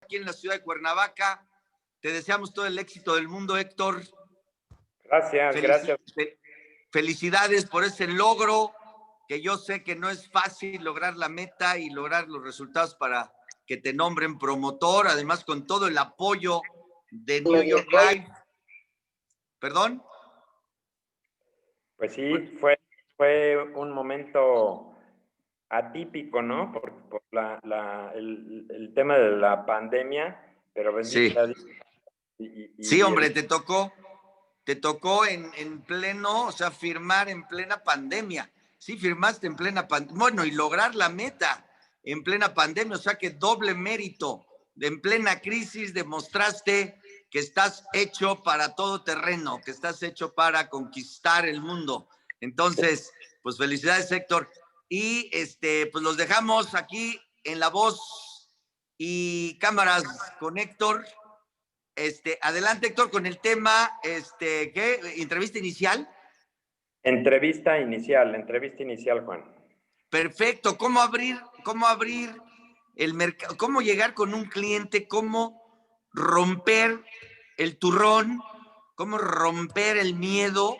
aquí en la ciudad de Cuernavaca. Te deseamos todo el éxito del mundo, Héctor. Gracias. Felicidades por ese logro, que yo sé que no es fácil lograr la meta y lograr los resultados para que te nombren promotor, además con todo el apoyo de New York Life. ¿Perdón? Pues sí, fue un momento atípico, ¿no? Por el tema de la pandemia, pero bendito sea Dios. Sí, hombre, te tocó en pleno, o sea, firmar en plena pandemia. Sí, firmaste en plena pandemia. Bueno, y lograr la meta en plena pandemia, o sea que doble mérito. En plena crisis demostraste que estás hecho para todo terreno, que estás hecho para conquistar el mundo. Entonces, pues felicidades, Héctor. Y pues los dejamos aquí en La Voz y Cámaras con Héctor. Adelante, Héctor, con el tema, ¿qué? ¿Entrevista inicial? Entrevista inicial, Juan. Perfecto. ¿Cómo abrir el mercado? ¿Cómo llegar con un cliente? ¿Cómo romper el turrón? ¿Cómo romper el miedo?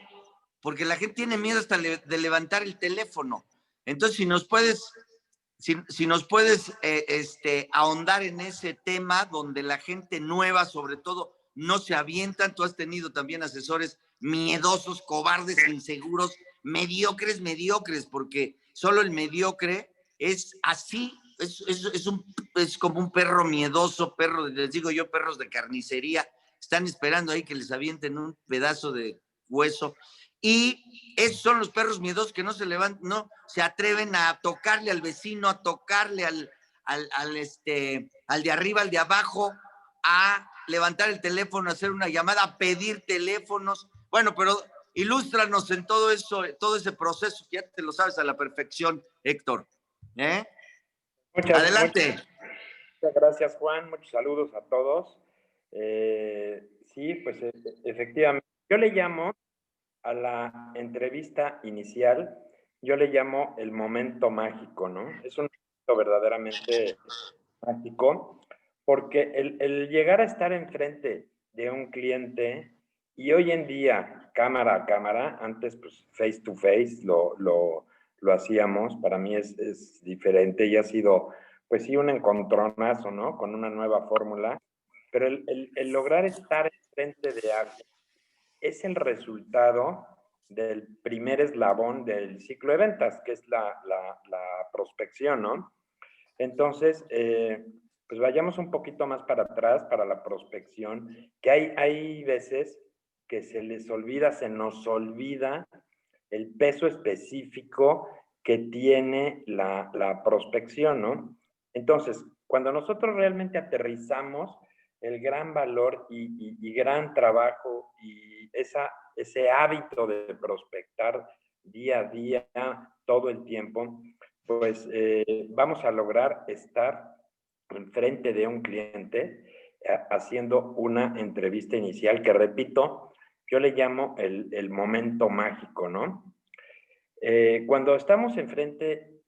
Porque la gente tiene miedo hasta de levantar el teléfono. Entonces, si nos puedes ahondar en ese tema donde la gente nueva, sobre todo, no se avientan. Tú has tenido también asesores miedosos, cobardes, inseguros, mediocres, porque solo el mediocre es así, es como un perro miedoso, les digo yo, perros de carnicería, están esperando ahí que les avienten un pedazo de hueso. Y esos son los perros miedosos que no se levantan, no se atreven a tocarle al vecino, a tocarle al de arriba, al de abajo, a levantar el teléfono, a hacer una llamada, a pedir teléfonos. Bueno, pero ilústranos en todo eso, todo ese proceso que ya te lo sabes a la perfección, Héctor. Adelante. Muchas gracias, Juan. Muchos saludos a todos. Sí, pues efectivamente. Yo le llamo a la entrevista inicial, yo le llamo el momento mágico, ¿no? Es un momento verdaderamente mágico, porque el llegar a estar enfrente de un cliente, y hoy en día, cámara a cámara, antes pues face to face lo hacíamos, para mí es diferente y ha sido, pues sí, un encontronazo, ¿no? Con una nueva fórmula, pero el lograr estar enfrente de alguien es el resultado del primer eslabón del ciclo de ventas, que es la prospección, ¿no? Entonces, pues vayamos un poquito más para atrás para la prospección, que hay veces que se nos olvida el peso específico que tiene la prospección, ¿no? Entonces, cuando nosotros realmente aterrizamos el gran valor y gran trabajo y ese hábito de prospectar día a día, todo el tiempo, pues vamos a lograr estar enfrente de un cliente haciendo una entrevista inicial que, repito, yo le llamo el momento mágico, ¿no? Cuando estamos enfrente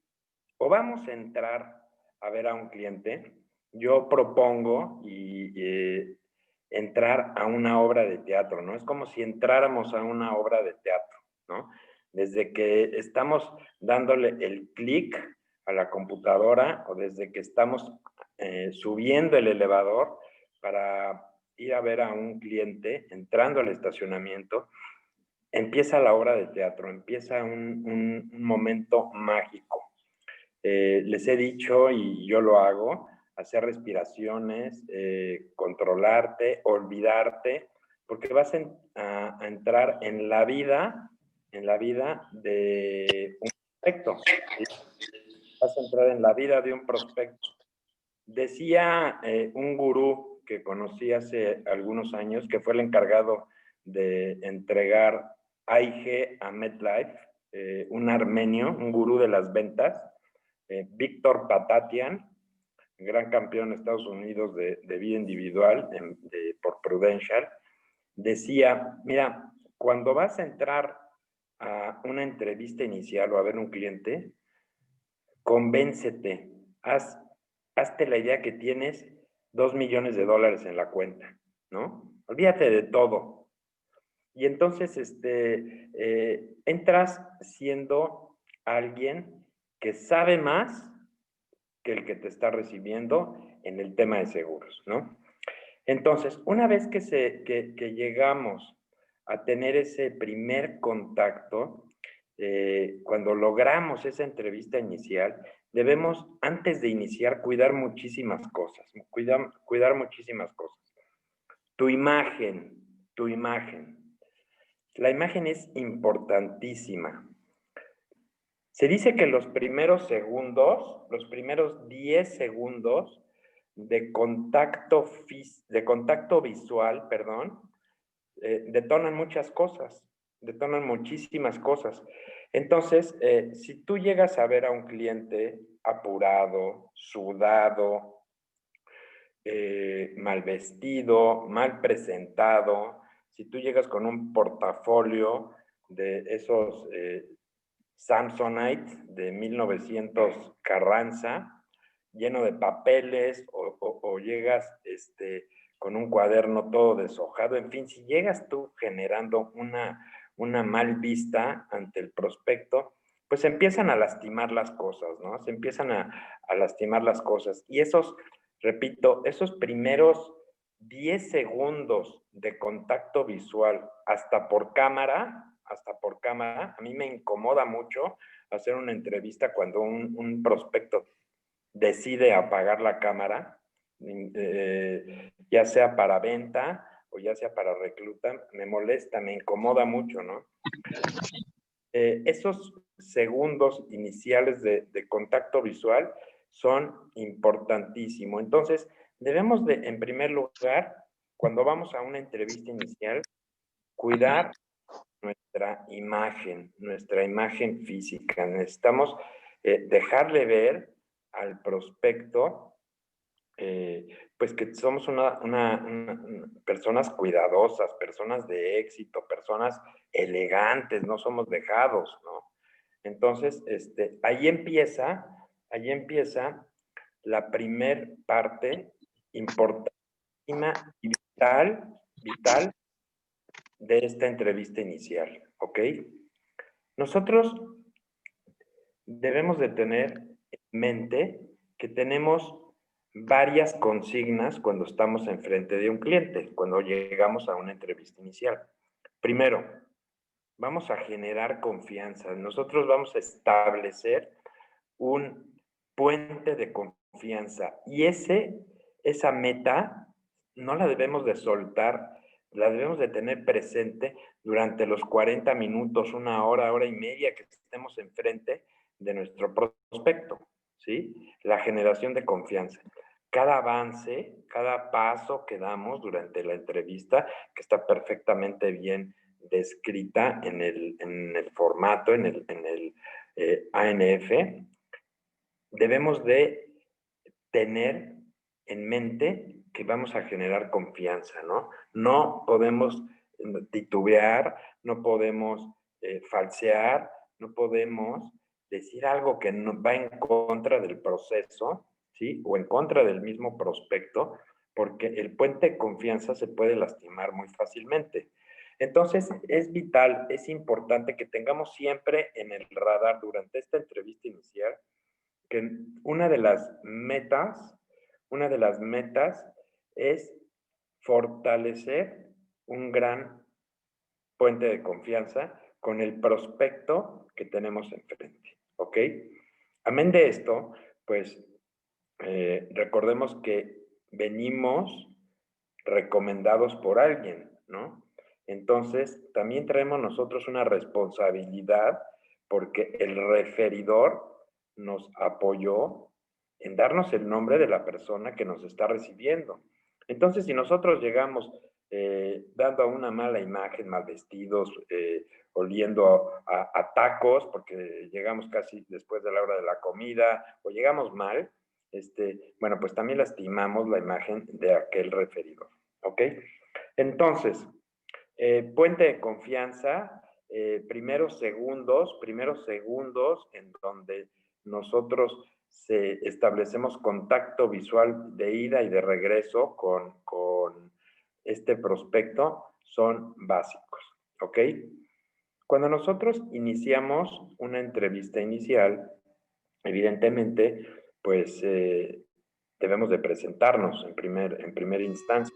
o vamos a entrar a ver a un cliente, yo propongo entrar a una obra de teatro, ¿no? Es como si entráramos a una obra de teatro, ¿no? Desde que estamos dándole el clic a la computadora o desde que estamos subiendo el elevador para ir a ver a un cliente, entrando al estacionamiento, empieza la obra de teatro, empieza un momento mágico. Les he dicho, y yo lo hago, hacer respiraciones, controlarte, olvidarte, porque vas a entrar en la vida de un prospecto. Vas a entrar en la vida de un prospecto. Decía un gurú que conocí hace algunos años, que fue el encargado de entregar AIG a MetLife, un armenio, un gurú de las ventas, Víctor Patatian, gran campeón de Estados Unidos de vida individual por Prudential, decía, mira, cuando vas a entrar a una entrevista inicial o a ver un cliente, convéncete, hazte la idea que tienes 2 millones de dólares en la cuenta, ¿no? Olvídate de todo. Y entonces entras siendo alguien que sabe más que el que te está recibiendo en el tema de seguros, ¿no? Entonces, una vez que llegamos a tener ese primer contacto, cuando logramos esa entrevista inicial, debemos, antes de iniciar, cuidar muchísimas cosas, cuidar muchísimas cosas. Tu imagen, tu imagen. La imagen es importantísima. Se dice que los primeros segundos, los primeros 10 segundos de contacto visual, perdón, detonan muchas cosas, detonan muchísimas cosas. Entonces, si tú llegas a ver a un cliente apurado, sudado, mal vestido, mal presentado, si tú llegas con un portafolio de esos Samsonite de 1900 Carranza, lleno de papeles, o llegas con un cuaderno todo deshojado, en fin, si llegas tú generando una mal vista ante el prospecto, pues empiezan a lastimar las cosas, ¿no? Se empiezan a lastimar las cosas. Y repito, esos primeros 10 segundos de contacto visual, hasta por cámara, a mí me incomoda mucho hacer una entrevista cuando un prospecto decide apagar la cámara, ya sea para venta o ya sea para recluta, me molesta, me incomoda mucho, ¿no? Esos segundos iniciales de contacto visual son importantísimos. Entonces, debemos de, en primer lugar, cuando vamos a una entrevista inicial, cuidar nuestra imagen física. Necesitamos dejarle ver al prospecto pues que somos personas cuidadosas, personas de éxito, personas elegantes, no somos dejados, ¿no? Entonces, ahí empieza la primer parte importantísima y vital de esta entrevista inicial, ¿ok? Nosotros debemos de tener en mente que tenemos varias consignas cuando estamos enfrente de un cliente, cuando llegamos a una entrevista inicial. Primero, vamos a generar confianza. Nosotros vamos a establecer un puente de confianza y esa meta no la debemos de soltar, la debemos de tener presente durante los 40 minutos, una hora, hora y media que estemos enfrente de nuestro prospecto, ¿sí? La generación de confianza. Cada avance, cada paso que damos durante la entrevista, que está perfectamente bien descrita en el formato, en el ANF, debemos de tener en mente que vamos a generar confianza, ¿no? No podemos titubear, no podemos falsear, no podemos decir algo que no, va en contra del proceso, ¿sí? O en contra del mismo prospecto, porque el puente de confianza se puede lastimar muy fácilmente. Entonces, es vital, es importante que tengamos siempre en el radar durante esta entrevista inicial que una de las metas es fortalecer un gran puente de confianza con el prospecto que tenemos enfrente, ¿ok? Amén de esto, pues recordemos que venimos recomendados por alguien, ¿no? Entonces, también traemos nosotros una responsabilidad porque el referidor nos apoyó en darnos el nombre de la persona que nos está recibiendo. Entonces, si nosotros llegamos dando una mala imagen, mal vestidos, oliendo a tacos, porque llegamos casi después de la hora de la comida, o llegamos mal, bueno, pues también lastimamos la imagen de aquel referidor, ¿ok? Entonces, puente de confianza, primeros segundos en donde nosotros establecemos contacto visual de ida y de regreso con este prospecto son básicos, ¿ok? Cuando nosotros iniciamos una entrevista inicial, evidentemente, pues debemos de presentarnos en primera instancia.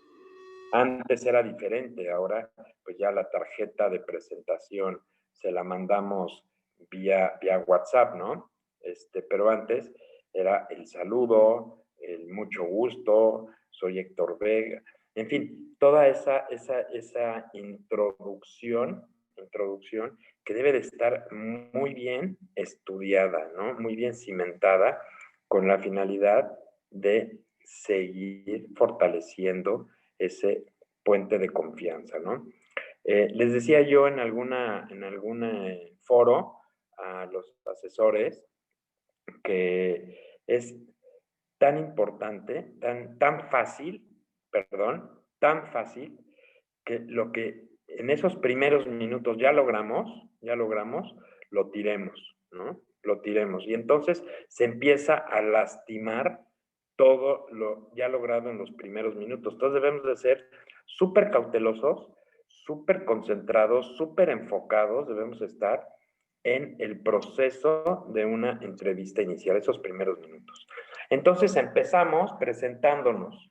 Antes era diferente, ahora pues ya la tarjeta de presentación se la mandamos vía WhatsApp, ¿no? Pero antes era el saludo, el mucho gusto, soy Héctor Vega, en fin, toda esa introducción que debe de estar muy bien estudiada, ¿no? Muy bien cimentada con la finalidad de seguir fortaleciendo ese puente de confianza, ¿no? Les decía yo en algún foro a los asesores que es tan importante, tan fácil, tan fácil, que lo que en esos primeros minutos ya logramos, lo tiremos, ¿no? Lo tiremos. Y entonces se empieza a lastimar todo lo ya logrado en los primeros minutos. Entonces debemos de ser súper cautelosos, súper concentrados, súper enfocados, debemos estar en el proceso de una entrevista inicial, esos primeros minutos. Entonces empezamos presentándonos.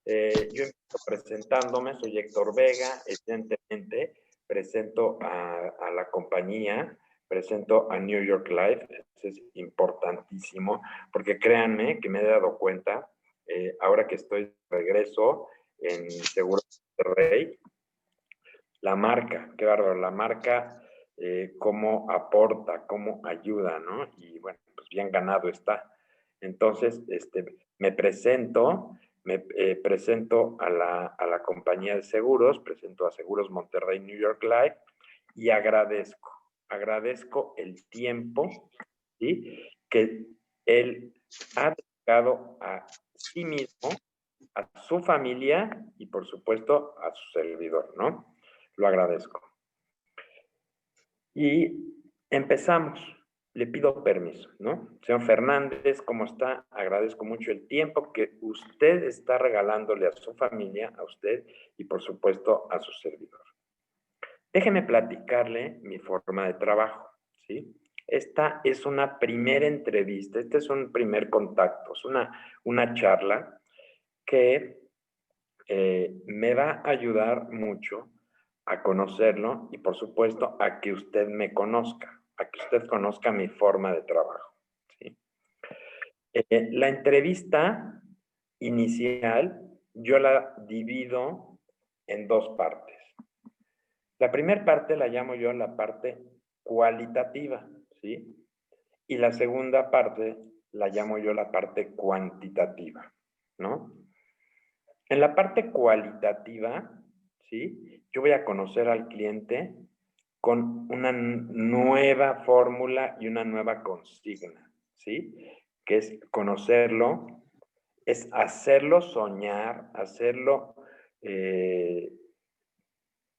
Yo empiezo presentándome, soy Héctor Vega, evidentemente presento a la compañía, presento a New York Life, eso es importantísimo, porque créanme que me he dado cuenta, ahora que estoy de regreso en Seguros Monterrey, la marca, qué bárbaro, la marca, cómo aporta, cómo ayuda, ¿no? Y bueno, pues bien ganado está. Entonces, me presento a la compañía de seguros, presento a Seguros Monterrey New York Life y agradezco el tiempo, ¿sí?, que él ha dedicado a sí mismo, a su familia y por supuesto a su servidor, ¿no? Lo agradezco. Y empezamos. Le pido permiso, ¿no? Señor Fernández, ¿cómo está? Agradezco mucho el tiempo que usted está regalándole a su familia, a usted y por supuesto a su servidor. Déjeme platicarle mi forma de trabajo, ¿sí? Esta es una primera entrevista, este es un primer contacto, es una charla que me va a ayudar mucho a conocerlo y por supuesto a que usted me conozca, a que usted conozca mi forma de trabajo, ¿sí? La entrevista inicial yo la divido en dos partes. La primera parte la llamo yo la parte cualitativa, ¿sí? Y la segunda parte la llamo yo la parte cuantitativa, ¿no? En la parte cualitativa, ¿sí?, yo voy a conocer al cliente con una nueva fórmula y una nueva consigna, ¿sí? Que es conocerlo, es hacerlo soñar, hacerlo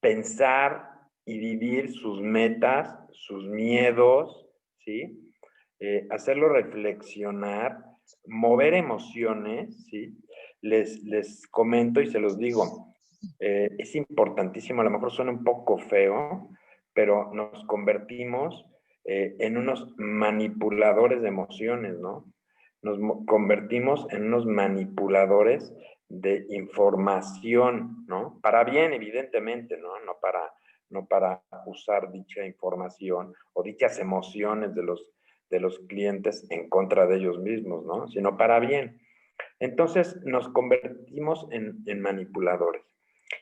pensar y vivir sus metas, sus miedos, ¿sí? Hacerlo reflexionar, mover emociones, ¿sí? Les comento y se los digo, es importantísimo, a lo mejor suena un poco feo, pero nos convertimos en unos manipuladores de emociones, ¿no? Nos convertimos en unos manipuladores de información, ¿no? Para bien, evidentemente, ¿no? No para usar dicha información o dichas emociones de los clientes en contra de ellos mismos, ¿no? Sino para bien. Entonces nos convertimos en manipuladores.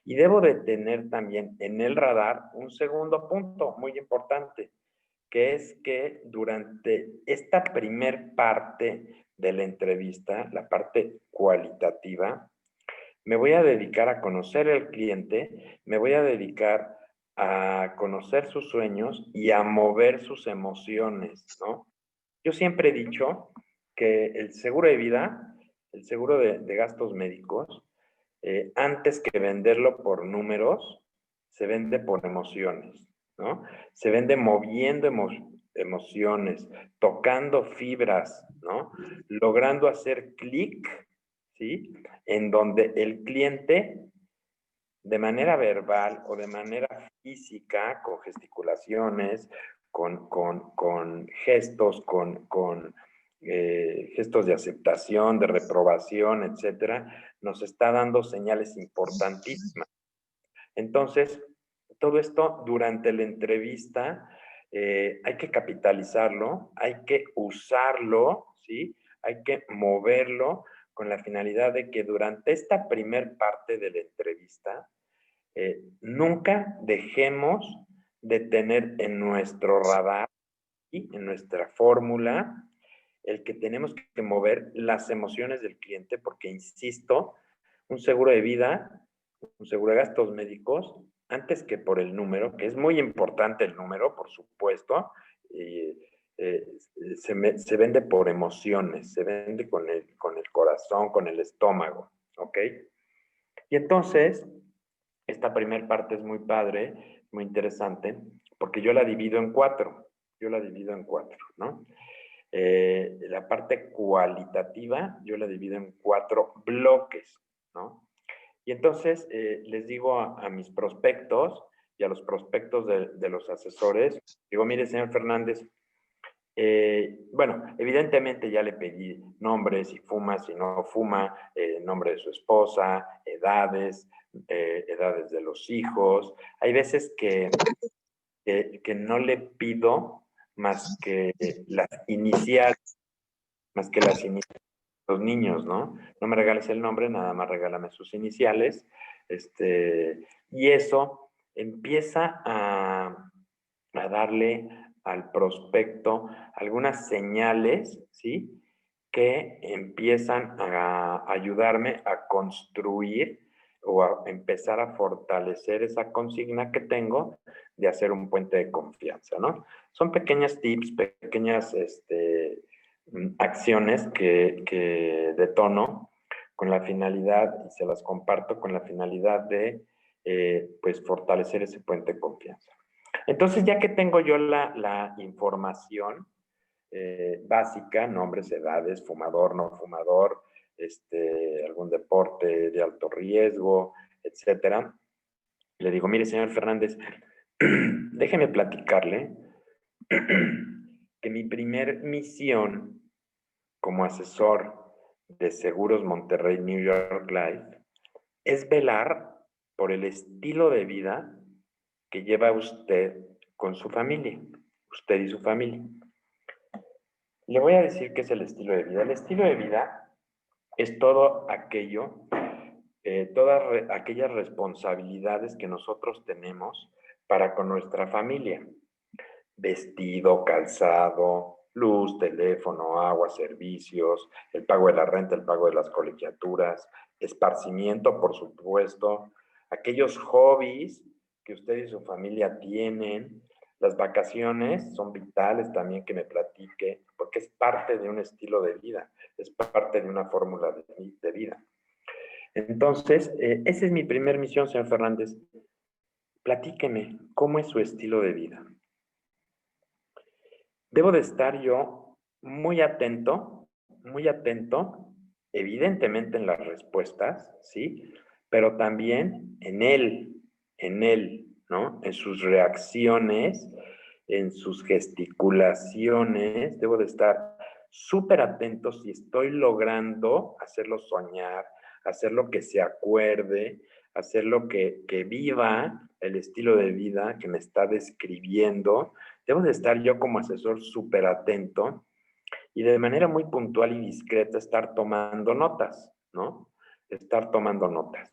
Y debo de tener también en el radar un segundo punto muy importante, que es que durante esta primer parte de la entrevista, la parte cualitativa, me voy a dedicar a conocer al cliente, me voy a dedicar a conocer sus sueños y a mover sus emociones, ¿no? Yo siempre he dicho que el seguro de vida, el seguro de gastos médicos, antes que venderlo por números, se vende por emociones, ¿no? Se vende moviendo emociones, tocando fibras, ¿no? Logrando hacer clic, ¿sí? En donde el cliente, de manera verbal o de manera física, con gesticulaciones, con gestos, gestos de aceptación, de reprobación, etcétera, nos está dando señales importantísimas. Entonces, todo esto durante la entrevista hay que capitalizarlo, hay que usarlo, ¿sí? Hay que moverlo con la finalidad de que durante esta primer parte de la entrevista nunca dejemos de tener en nuestro radar y en nuestra fórmula el que tenemos que mover las emociones del cliente, porque, insisto, un seguro de vida, un seguro de gastos médicos, antes que por el número, que es muy importante el número, por supuesto, se vende por emociones, se vende con el corazón, con el estómago, ¿ok? Y entonces, esta primera parte es muy padre, muy interesante, porque yo la divido en cuatro, ¿no? La parte cualitativa yo la divido en 4 bloques, ¿no? Y entonces les digo a mis prospectos y a los prospectos de los asesores, digo, mire, señor Fernández, bueno, evidentemente ya le pedí nombres, si fuma, si no fuma, nombre de su esposa, edades, edades de los hijos. Hay veces que no le pido más que las iniciales, los niños, ¿no? No me regales el nombre, nada más regálame sus iniciales. Y eso empieza a darle al prospecto algunas señales, ¿sí? Que empiezan a ayudarme a construir o a empezar a fortalecer esa consigna que tengo de hacer un puente de confianza, ¿no? Son pequeñas tips, pequeñas acciones que detono con la finalidad, y se las comparto con la finalidad de pues fortalecer ese puente de confianza. Entonces, ya que tengo yo la información básica, nombres, edades, fumador, no fumador, algún deporte de alto riesgo, etcétera, le digo, mire, señor Fernández, déjeme platicarle que mi primer misión como asesor de Seguros Monterrey New York Life es velar por el estilo de vida que lleva usted con su familia, usted y su familia. Le voy a decir qué es el estilo de vida. El estilo de vida es todo aquello, todas aquellas responsabilidades que nosotros tenemos para con nuestra familia. Vestido, calzado, luz, teléfono, agua, servicios, el pago de la renta, el pago de las colegiaturas, esparcimiento, por supuesto, aquellos hobbies que usted y su familia tienen. Las vacaciones son vitales también que me platique, porque es parte de un estilo de vida, es parte de una fórmula de vida. Entonces, esa es mi primer misión, señor Fernández. Platíqueme, ¿cómo es su estilo de vida? Debo de estar yo muy atento, evidentemente en las respuestas, ¿sí? Pero también en él, ¿no? En sus reacciones, en sus gesticulaciones, debo de estar súper atento si estoy logrando hacerlo soñar, hacerlo que se acuerde, hacerlo que viva el estilo de vida que me está describiendo. Debo de estar yo como asesor súper atento y de manera muy puntual y discreta estar tomando notas, ¿no? Estar tomando notas.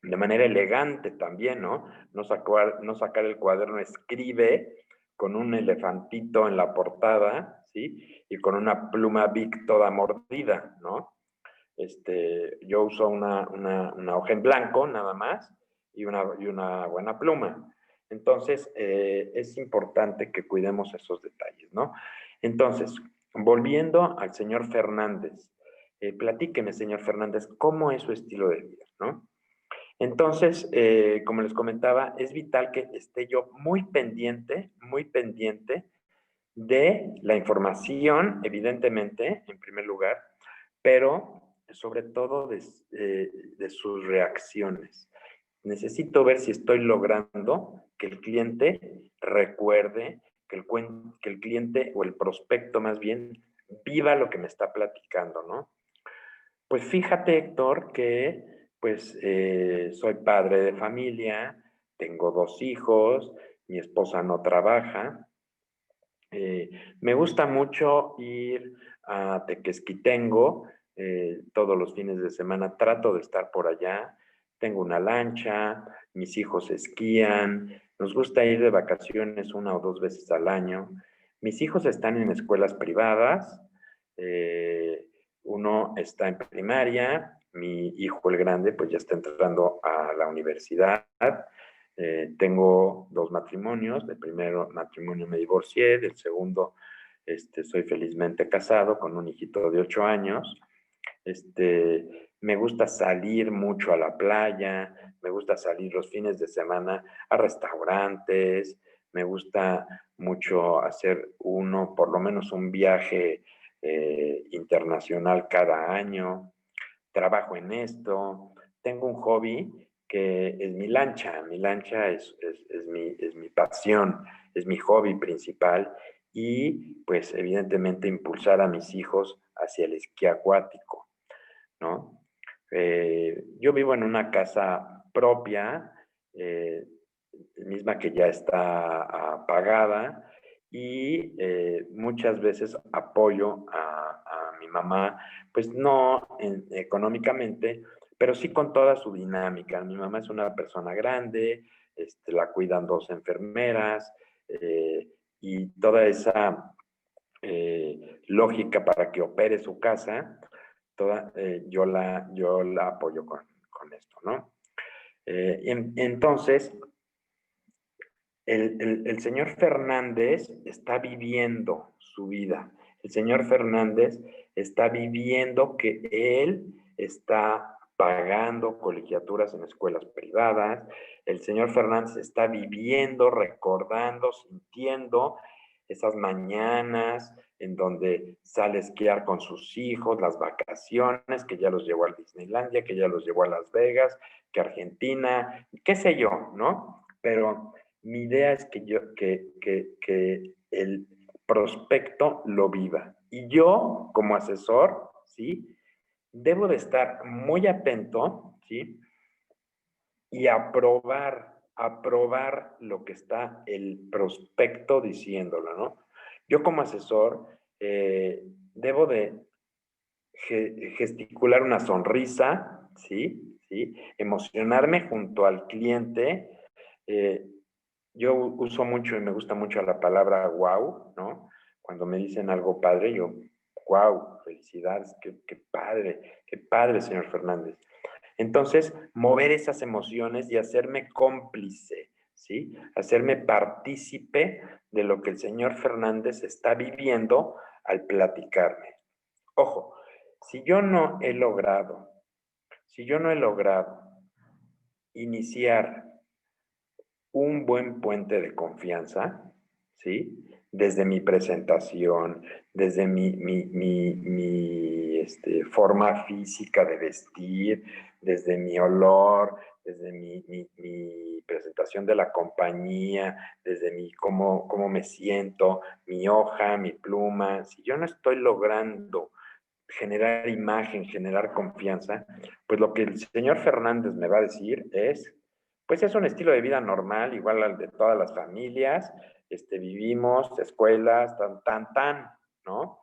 De manera elegante también, ¿no? No sacar el cuaderno escribe con un elefantito en la portada, ¿sí? Y con una pluma Bic toda mordida, ¿no? Yo uso una hoja en blanco nada más y una buena pluma. Entonces, es importante que cuidemos esos detalles, ¿no? Entonces, volviendo al señor Fernández, platíqueme, señor Fernández, ¿cómo es su estilo de vida, no? Entonces, como les comentaba, es vital que esté yo muy pendiente de la información, evidentemente, en primer lugar, pero sobre todo de sus reacciones. Necesito ver si estoy logrando que el cliente recuerde, que el cliente o el prospecto más bien viva lo que me está platicando, ¿no? Pues fíjate, Héctor, que pues soy padre de familia, tengo 2 hijos, mi esposa no trabaja, me gusta mucho ir a Tequesquitengo, todos los fines de semana trato de estar por allá, tengo una lancha, mis hijos esquían, nos gusta ir de vacaciones 1 o 2 veces al año. Mis hijos están en escuelas privadas, eh, uno está en primaria, mi hijo el grande pues ya está entrando a la universidad. Tengo 2 matrimonios, del primer matrimonio me divorcié, del segundo soy felizmente casado con un hijito de 8 años. Me gusta salir mucho a la playa, me gusta salir los fines de semana a restaurantes, me gusta mucho hacer por lo menos un viaje internacional cada año. Trabajo en esto, tengo un hobby que es mi lancha es mi pasión, es mi hobby principal y pues evidentemente impulsar a mis hijos hacia el esquí acuático, ¿no? Yo vivo en una casa propia, misma que ya está pagada y muchas veces apoyo a mi mamá, pues no económicamente, pero sí con toda su dinámica. Mi mamá es una persona grande, la cuidan 2 enfermeras y toda esa lógica para que opere su casa, yo la apoyo con esto, ¿no? Entonces, el señor Fernández está viviendo su vida. El señor Fernández está viviendo que él está pagando colegiaturas en escuelas privadas. El señor Fernández está viviendo, recordando, sintiendo esas mañanas en donde sale a esquiar con sus hijos, las vacaciones, que ya los llevó a Disneylandia, que ya los llevó a Las Vegas, que Argentina, qué sé yo, ¿no? Pero mi idea es que el prospecto lo viva. Y yo, como asesor, ¿sí? Debo de estar muy atento, ¿sí? Y aprobar lo que está el prospecto diciéndolo, ¿no? Yo como asesor debo de gesticular una sonrisa, ¿sí? ¿Sí? Emocionarme junto al cliente. Eh, yo uso mucho y me gusta mucho la palabra wow, ¿no? Cuando me dicen algo padre, yo, wow, felicidades, qué padre, señor Fernández. Entonces, mover esas emociones y hacerme cómplice, ¿sí? Hacerme partícipe de lo que el señor Fernández está viviendo al platicarme. Ojo, si yo no he logrado, si yo no he logrado iniciar un buen puente de confianza, ¿sí? Desde mi presentación, desde mi forma física de vestir, desde mi olor, desde mi presentación de la compañía, desde cómo me siento, mi hoja, mi pluma. Si yo no estoy logrando generar imagen, generar confianza, pues lo que el señor Fernández me va a decir es, pues es un estilo de vida normal, igual al de todas las familias, vivimos, escuelas, ¿no?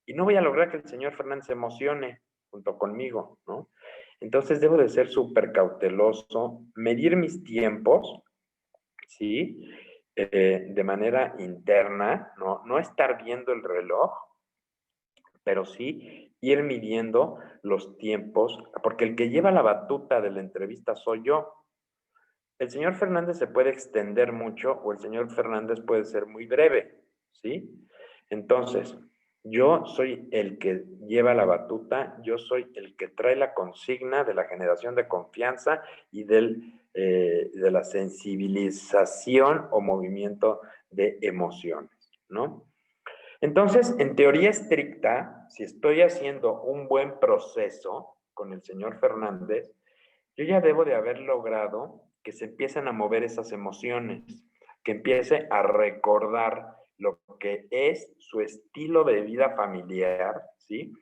Y no voy a lograr que el señor Fernández se emocione junto conmigo, ¿no? Entonces debo de ser súper cauteloso, medir mis tiempos, ¿sí? De manera interna, ¿no? No estar viendo el reloj, pero sí ir midiendo los tiempos, porque el que lleva la batuta de la entrevista soy yo. El señor Fernández se puede extender mucho o el señor Fernández puede ser muy breve, ¿sí? Entonces, yo soy el que lleva la batuta, yo soy el que trae la consigna de la generación de confianza y de la sensibilización o movimiento de emociones, ¿no? Entonces, en teoría estricta, si estoy haciendo un buen proceso con el señor Fernández, yo ya debo de haber logrado que se empiecen a mover esas emociones, que empiece a recordar lo que es su estilo de vida familiar, ¿sí?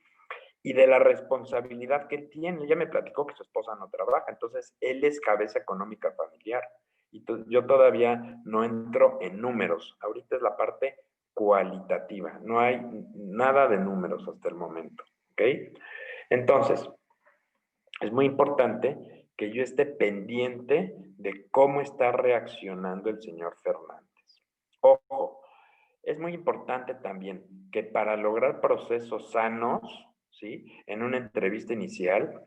Y de la responsabilidad que él tiene. Ella me platicó que su esposa no trabaja, entonces él es cabeza económica familiar. Y yo todavía no entro en números. Ahorita es la parte cualitativa. No hay nada de números hasta el momento. ¿Ok? Entonces, es muy importante que yo esté pendiente de cómo está reaccionando el señor Fernández. Ojo, es muy importante también que para lograr procesos sanos, ¿sí? En una entrevista inicial,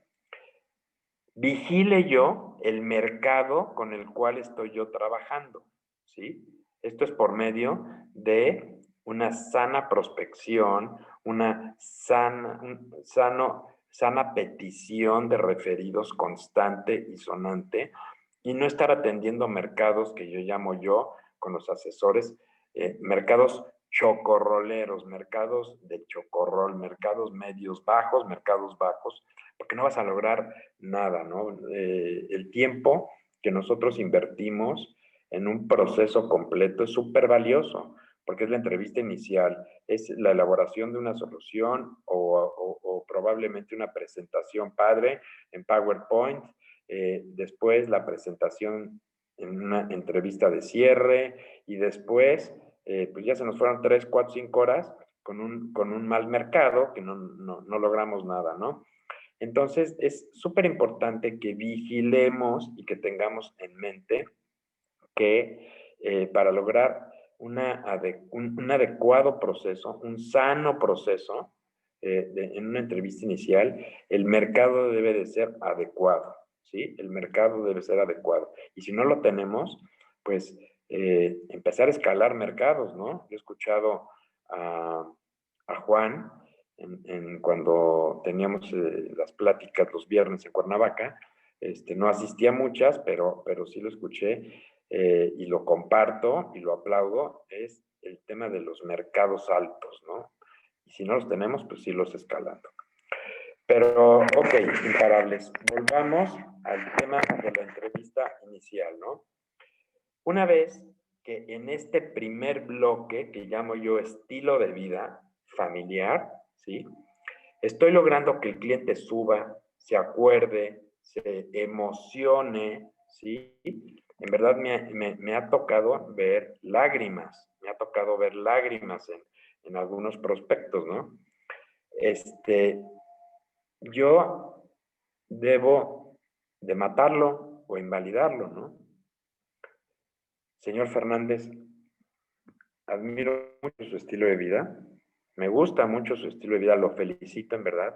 vigile yo el mercado con el cual estoy yo trabajando, ¿sí? Esto es por medio de una sana prospección, una sana petición de referidos constante y sonante, y no estar atendiendo mercados que yo llamo yo con los asesores, mercados chocorroleros, mercados de chocorrol, mercados medios bajos, mercados bajos, porque no vas a lograr nada, ¿no? El tiempo que nosotros invertimos en un proceso completo es súper valioso, porque es la entrevista inicial, es la elaboración de una solución o probablemente una presentación padre en PowerPoint, después la presentación en una entrevista de cierre y después, pues ya se nos fueron 3, 4, 5 horas con un mal mercado que no logramos nada, ¿no? Entonces, es súper importante que vigilemos y que tengamos en mente que para lograr un adecuado proceso, un sano proceso en una entrevista inicial, el mercado debe de ser adecuado, ¿sí? El mercado debe ser adecuado. Y si no lo tenemos, pues empezar a escalar mercados, ¿no? Yo he escuchado a Juan cuando teníamos las pláticas los viernes en Cuernavaca, no asistía a muchas, pero sí lo escuché y lo comparto y lo aplaudo, es el tema de los mercados altos, ¿no? Y si no los tenemos, pues sí los escalando. Pero, ok, imparables. Volvamos al tema de la entrevista inicial, ¿no? Una vez que en este primer bloque, que llamo yo estilo de vida familiar, ¿sí? Estoy logrando que el cliente suba, se acuerde, se emocione, ¿sí? En verdad me ha tocado ver lágrimas, en algunos prospectos, ¿no? Yo debo de matarlo o invalidarlo, ¿no? Señor Fernández, admiro mucho su estilo de vida, me gusta mucho su estilo de vida, lo felicito en verdad,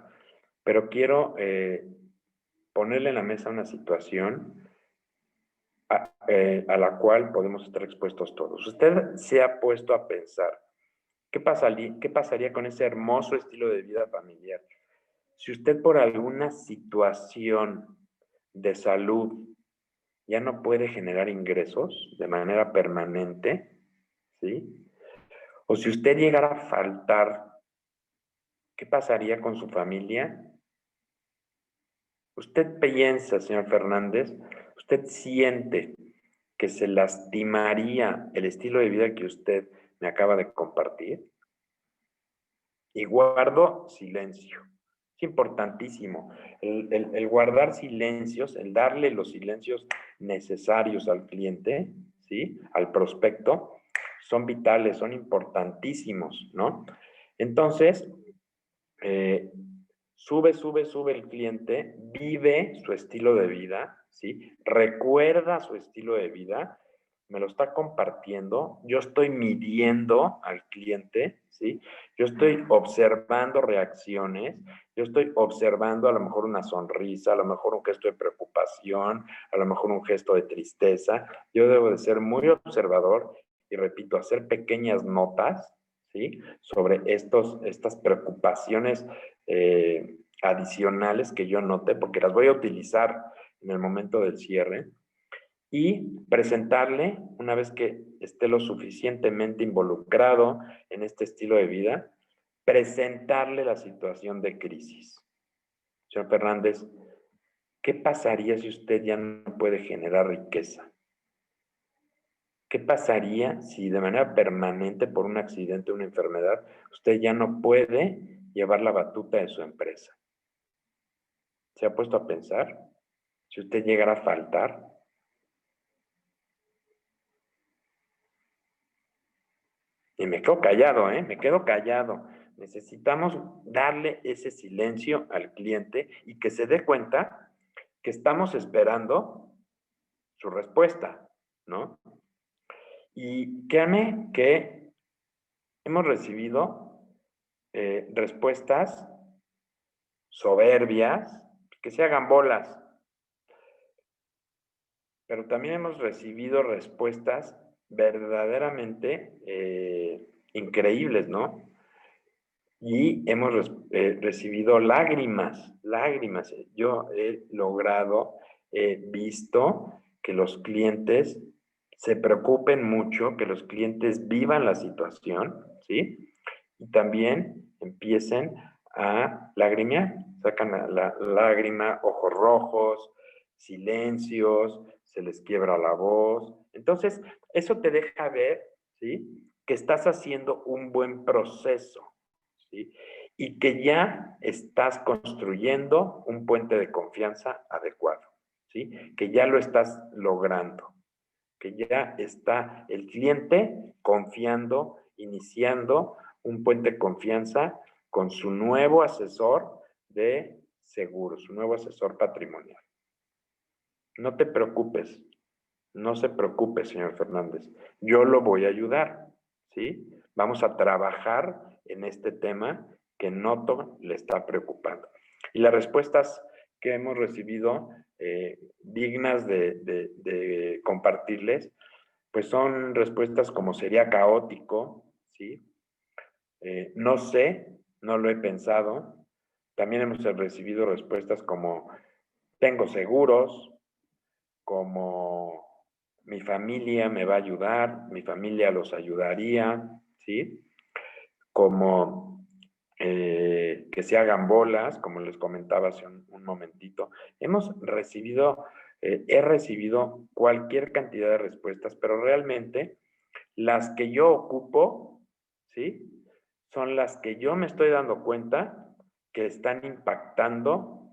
pero quiero ponerle en la mesa una situación a la cual podemos estar expuestos todos. Usted se ha puesto a pensar, ¿qué pasaría con ese hermoso estilo de vida familiar? Si usted por alguna situación de salud ya no puede generar ingresos de manera permanente, ¿sí? O si usted llegara a faltar, ¿qué pasaría con su familia? Usted piensa, señor Fernández, usted siente que se lastimaría el estilo de vida que usted me acaba de compartir. Y guardo silencio. Es importantísimo. El guardar silencios, el darle los silencios necesarios al cliente, ¿sí? Al prospecto, son vitales, son importantísimos, ¿no? Entonces, sube el cliente, vive su estilo de vida, ¿sí? Recuerda su estilo de vida, me lo está compartiendo, yo estoy midiendo al cliente, ¿sí? Yo estoy observando reacciones, yo estoy observando a lo mejor una sonrisa, a lo mejor un gesto de preocupación, a lo mejor un gesto de tristeza. Yo debo de ser muy observador y, repito, hacer pequeñas notas, ¿sí? Sobre estas preocupaciones adicionales que yo note, porque las voy a utilizar en el momento del cierre. y presentarle, una vez que esté lo suficientemente involucrado en este estilo de vida, presentarle la situación de crisis. Señor Fernández, ¿qué pasaría si usted ya no puede generar riqueza? ¿Qué pasaría si de manera permanente, por un accidente o una enfermedad, usted ya no puede llevar la batuta de su empresa? ¿Se ha puesto a pensar? Si usted llegara a faltar. Y me quedo callado, ¿eh? Me quedo callado. Necesitamos darle ese silencio al cliente y que se dé cuenta que estamos esperando su respuesta, ¿no? Y créanme que hemos recibido respuestas soberbias, que se hagan bolas, pero también hemos recibido respuestas verdaderamente increíbles, ¿no? Y hemos recibido lágrimas, lágrimas. Yo he logrado, he visto que los clientes se preocupen mucho, que los clientes vivan la situación, ¿sí? Y también empiecen a lagrimear, sacan la lágrima, ojos rojos, silencios, se les quiebra la voz. Entonces, eso te deja ver, ¿sí? Que estás haciendo un buen proceso, ¿sí? Y que ya estás construyendo un puente de confianza adecuado, ¿sí? Que ya lo estás logrando, que ya está el cliente confiando, iniciando un puente de confianza con su nuevo asesor de seguros, su nuevo asesor patrimonial. No te preocupes, no se preocupe, señor Fernández. Yo lo voy a ayudar, ¿sí? Vamos a trabajar en este tema que noto le está preocupando. Y las respuestas que hemos recibido, dignas de compartirles, pues son respuestas como sería caótico, ¿sí? No sé, no lo he pensado. También hemos recibido respuestas como tengo seguros, como mi familia me va a ayudar, mi familia los ayudaría, ¿sí? Como que se hagan bolas, como les comentaba hace un momentito. Hemos recibido, he recibido cualquier cantidad de respuestas, pero realmente las que yo ocupo, ¿sí? Son las que yo me estoy dando cuenta que están impactando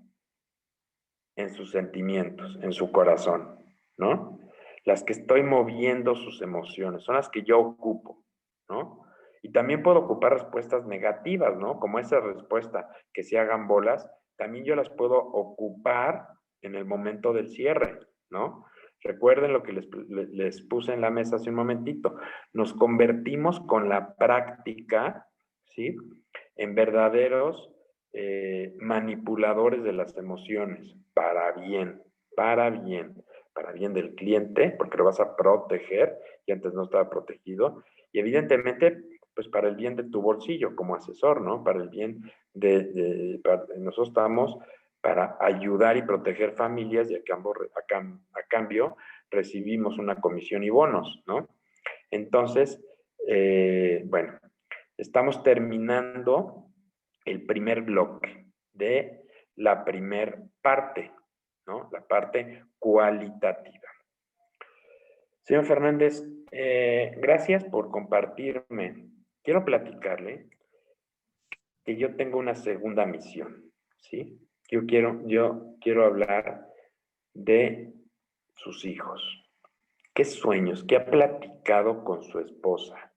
en sus sentimientos, en su corazón, ¿no? Las que estoy moviendo sus emociones, son las que yo ocupo, ¿no? Y también puedo ocupar respuestas negativas, ¿no? Como esa respuesta, que se hagan bolas, también yo las puedo ocupar en el momento del cierre, ¿no? Recuerden lo que les puse en la mesa hace un momentito. Nos convertimos con la práctica, ¿sí? En verdaderos manipuladores de las emociones, para bien, para bien, para bien del cliente, porque lo vas a proteger, y antes no estaba protegido, y evidentemente, pues para el bien de tu bolsillo como asesor, ¿no? Para el bien nosotros estamos para ayudar y proteger familias, y a cambio recibimos una comisión y bonos, ¿no? Entonces, bueno, estamos terminando el primer bloque de la primer parte, ¿no? La parte cualitativa. Señor Fernández, gracias por compartirme. Quiero platicarle que yo tengo una segunda misión, ¿sí? Yo quiero hablar de sus hijos. ¿Qué sueños? ¿Qué ha platicado con su esposa?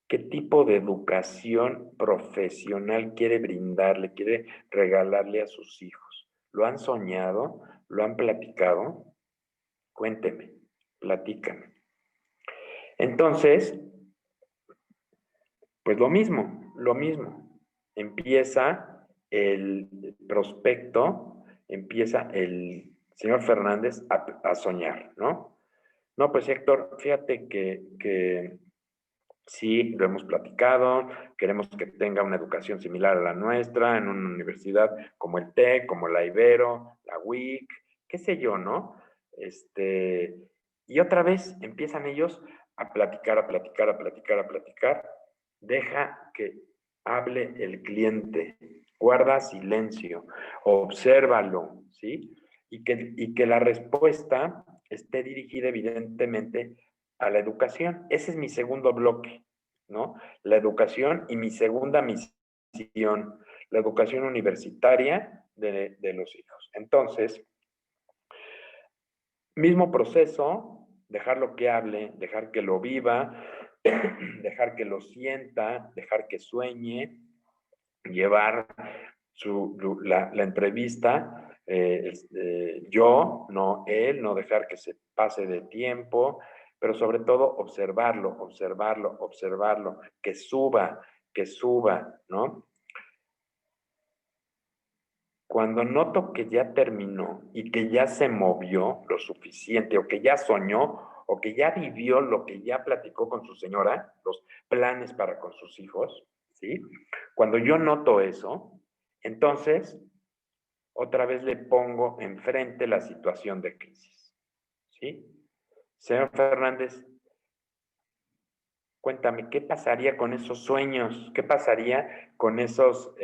¿Qué tipo de educación profesional quiere brindarle, quiere regalarle a sus hijos? ¿Lo han soñado? ¿Lo han platicado? Cuénteme, platícame. Entonces, pues lo mismo, lo mismo. Empieza el prospecto, empieza el señor Fernández a soñar, ¿no? No, pues Héctor, fíjate que sí, lo hemos platicado, queremos que tenga una educación similar a la nuestra en una universidad como el TEC, como la Ibero, la WIC, qué sé yo, ¿no? Y otra vez empiezan ellos a platicar, a platicar, a platicar, a platicar. Deja que hable el cliente, guarda silencio, obsérvalo, ¿sí? Y que la respuesta esté dirigida evidentemente a la educación. Ese es mi segundo bloque, ¿no? La educación y mi segunda misión, la educación universitaria de los hijos. Entonces, mismo proceso, dejarlo que hable, dejar que lo viva, dejar que lo sienta, dejar que sueñe, llevar la entrevista, yo, no él, no dejar que se pase de tiempo, pero sobre todo observarlo, observarlo, observarlo, que suba, ¿no? Cuando noto que ya terminó y que ya se movió lo suficiente, o que ya soñó, o que ya vivió lo que ya platicó con su señora, los planes para con sus hijos, ¿sí? Cuando yo noto eso, entonces otra vez le pongo enfrente la situación de crisis, ¿sí? Señor Fernández, cuéntame, ¿qué pasaría con esos sueños? ¿Qué pasaría con esos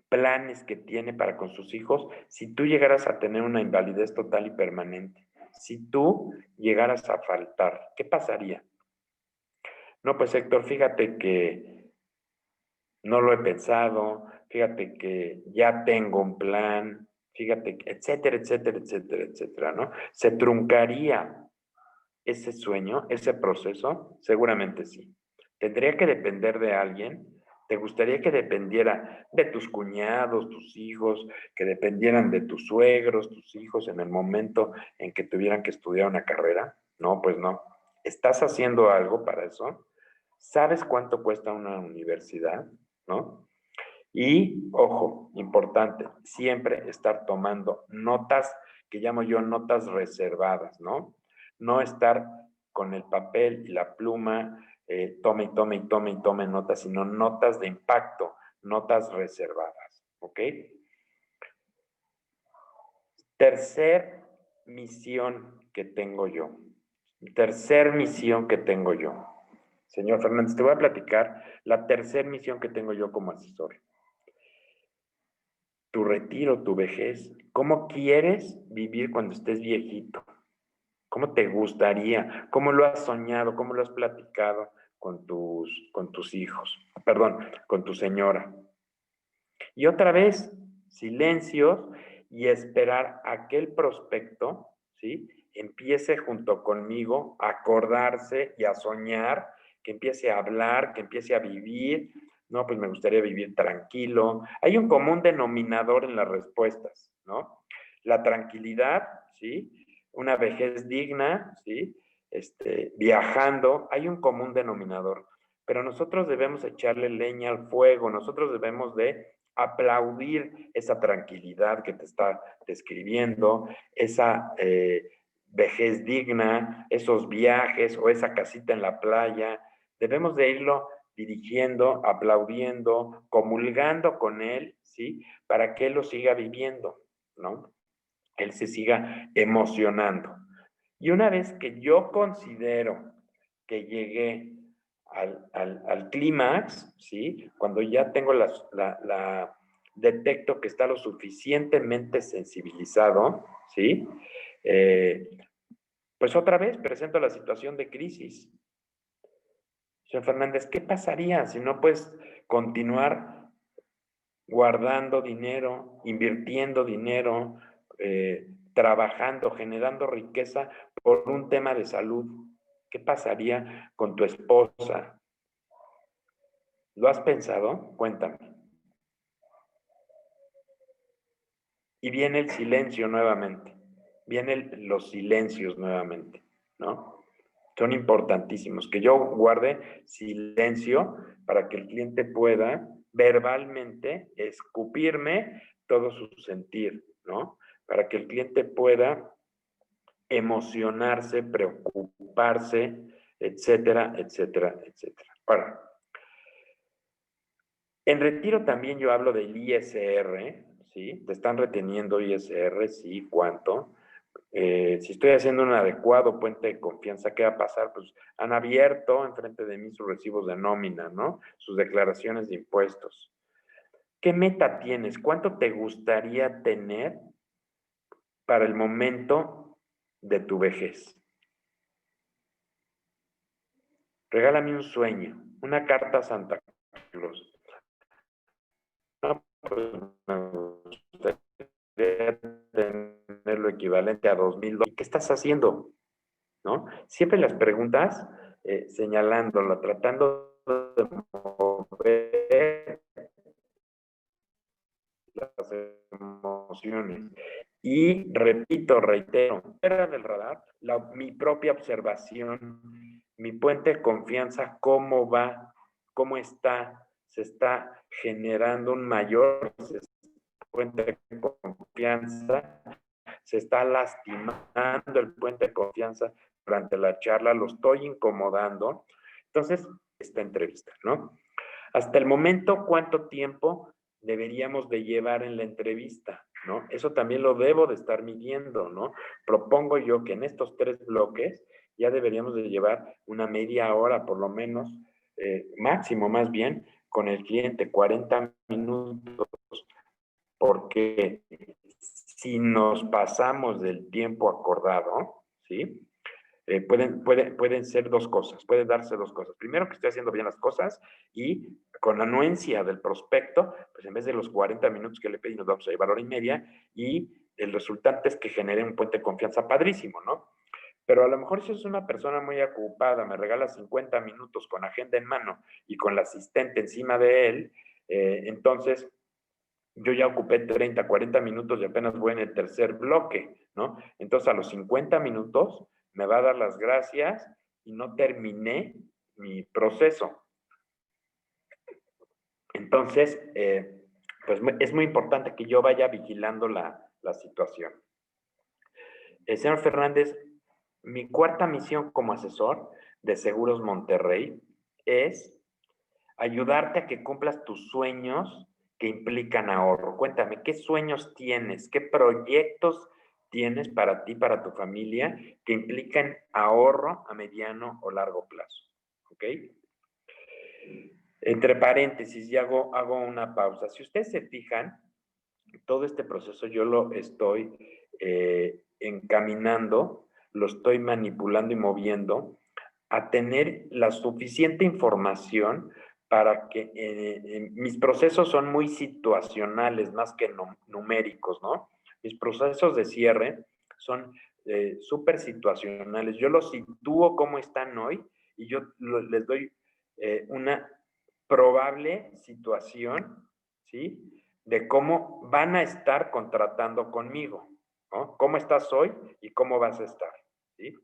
planes que tiene para con sus hijos si tú llegaras a tener una invalidez total y permanente? Si tú llegaras a faltar, ¿qué pasaría? No, pues Héctor, fíjate que no lo he pensado, fíjate que ya tengo un plan, fíjate, etcétera, etcétera, etcétera, etcétera, ¿no? ¿Se truncaría ese sueño, ese proceso? Seguramente sí. ¿Tendría que depender de alguien? ¿Te gustaría que dependiera de tus cuñados, tus hijos, que dependieran de tus suegros, tus hijos en el momento en que tuvieran que estudiar una carrera? No, pues no. ¿Estás haciendo algo para eso? ¿Sabes cuánto cuesta una universidad? ¿No? Y, ojo, importante, siempre estar tomando notas, que llamo yo notas reservadas, ¿no? No estar con el papel y la pluma, tome y tome y tome y tome notas, sino notas de impacto, notas reservadas, ¿ok? Tercer misión que tengo yo. Tercer misión que tengo yo. Señor Fernández, te voy a platicar la tercer misión que tengo yo como asesor. Tu retiro, tu vejez. ¿Cómo quieres vivir cuando estés viejito? ¿Cómo te gustaría? ¿Cómo lo has soñado? ¿Cómo lo has platicado con tus hijos? Perdón, con tu señora. Y otra vez, silencios y esperar a que el prospecto, ¿sí? Empiece junto conmigo a acordarse y a soñar, que empiece a hablar, que empiece a vivir. No, pues me gustaría vivir tranquilo. Hay un común denominador en las respuestas, ¿no? La tranquilidad, ¿sí? Una vejez digna, ¿sí? Viajando, hay un común denominador. Pero nosotros debemos echarle leña al fuego, nosotros debemos de aplaudir esa tranquilidad que te está describiendo, esa vejez digna, esos viajes o esa casita en la playa. Debemos de irlo dirigiendo, aplaudiendo, comulgando con él, ¿sí? Para que él lo siga viviendo, ¿no? Él se siga emocionando. Y una vez que yo considero que llegué al clímax, ¿sí? Cuando ya tengo detecto que está lo suficientemente sensibilizado, ¿sí? Pues otra vez presento la situación de crisis. Señor Fernández, ¿qué pasaría si no puedes continuar guardando dinero, invirtiendo dinero, trabajando, generando riqueza por un tema de salud? ¿Qué pasaría con tu esposa? ¿Lo has pensado? Cuéntame. Y viene el silencio nuevamente. Vienen los silencios nuevamente, ¿no? Son importantísimos. Que yo guarde silencio para que el cliente pueda verbalmente escupirme todo su sentir, ¿no? Para que el cliente pueda emocionarse, preocuparse, etcétera, etcétera, etcétera. Ahora, en retiro también yo hablo del ISR, ¿sí? Te están reteniendo ISR, sí, ¿cuánto? Si estoy haciendo un adecuado puente de confianza, ¿qué va a pasar? Pues han abierto enfrente de mí sus recibos de nómina, ¿no? Sus declaraciones de impuestos. ¿Qué meta tienes? ¿Cuánto te gustaría tener para el momento de tu vejez? Regálame un sueño, una carta a Santa Claus. No, pues me gustaría tener lo equivalente a $2,000. ¿Qué estás haciendo? ¿No? Siempre las preguntas señalándolo, tratando de mover las emociones. Y repito, reitero, fuera del radar, mi propia observación, mi puente de confianza, cómo va, cómo está, se está generando un mayor puente de confianza, se está lastimando el puente de confianza durante la charla, lo estoy incomodando. Entonces, esta entrevista, ¿no? Hasta el momento, ¿cuánto tiempo deberíamos de llevar en la entrevista? ¿No? Eso también lo debo de estar midiendo, ¿no? Propongo yo que en estos 3 bloques ya deberíamos de llevar una media hora por lo menos, máximo más bien, con el cliente, 40 minutos, porque si nos pasamos del tiempo acordado, ¿sí? Pueden ser 2 cosas, pueden darse 2 cosas. Primero, que estoy haciendo bien las cosas y con la anuencia del prospecto, pues en vez de los 40 minutos que le pedí, nos vamos a llevar hora y media y el resultante es que genere un puente de confianza padrísimo, ¿no? Pero a lo mejor si es una persona muy ocupada, me regala 50 minutos con agenda en mano y con la asistente encima de él, entonces yo ya ocupé 30, 40 minutos y apenas voy en el tercer bloque, ¿no? Entonces a los 50 minutos me va a dar las gracias y no terminé mi proceso. Entonces, pues es muy importante que yo vaya vigilando la situación. Señor Fernández, mi cuarta misión como asesor de Seguros Monterrey es ayudarte a que cumplas tus sueños que implican ahorro. Cuéntame, ¿qué sueños tienes? ¿Qué proyectos tienes para ti, para tu familia, que implican ahorro a mediano o largo plazo? ¿Ok? Entre paréntesis, y hago una pausa. Si ustedes se fijan, todo este proceso yo lo estoy encaminando, lo estoy manipulando y moviendo a tener la suficiente información para que mis procesos son muy situacionales, más que numéricos, ¿no? Mis procesos de cierre son súper situacionales. Yo los sitúo como están hoy y yo les doy una probable situación, ¿sí? De cómo van a estar contratando conmigo, ¿no? ¿Cómo estás hoy y cómo vas a estar? ¿Sí?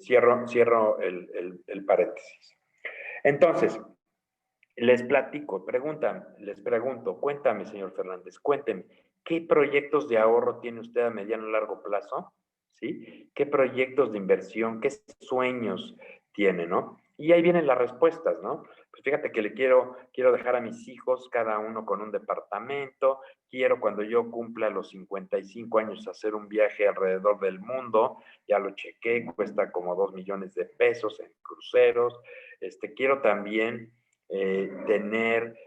Cierro el paréntesis. Entonces, les pregunto, cuéntame, señor Fernández, cuénteme, ¿qué proyectos de ahorro tiene usted a mediano o largo plazo? ¿Sí? ¿Qué proyectos de inversión, qué sueños tiene, no? Y ahí vienen las respuestas, ¿no? Pues fíjate que quiero dejar a mis hijos cada uno con un departamento, quiero cuando yo cumpla los 55 años hacer un viaje alrededor del mundo, ya lo chequé, cuesta como 2 millones de pesos en cruceros, quiero también tener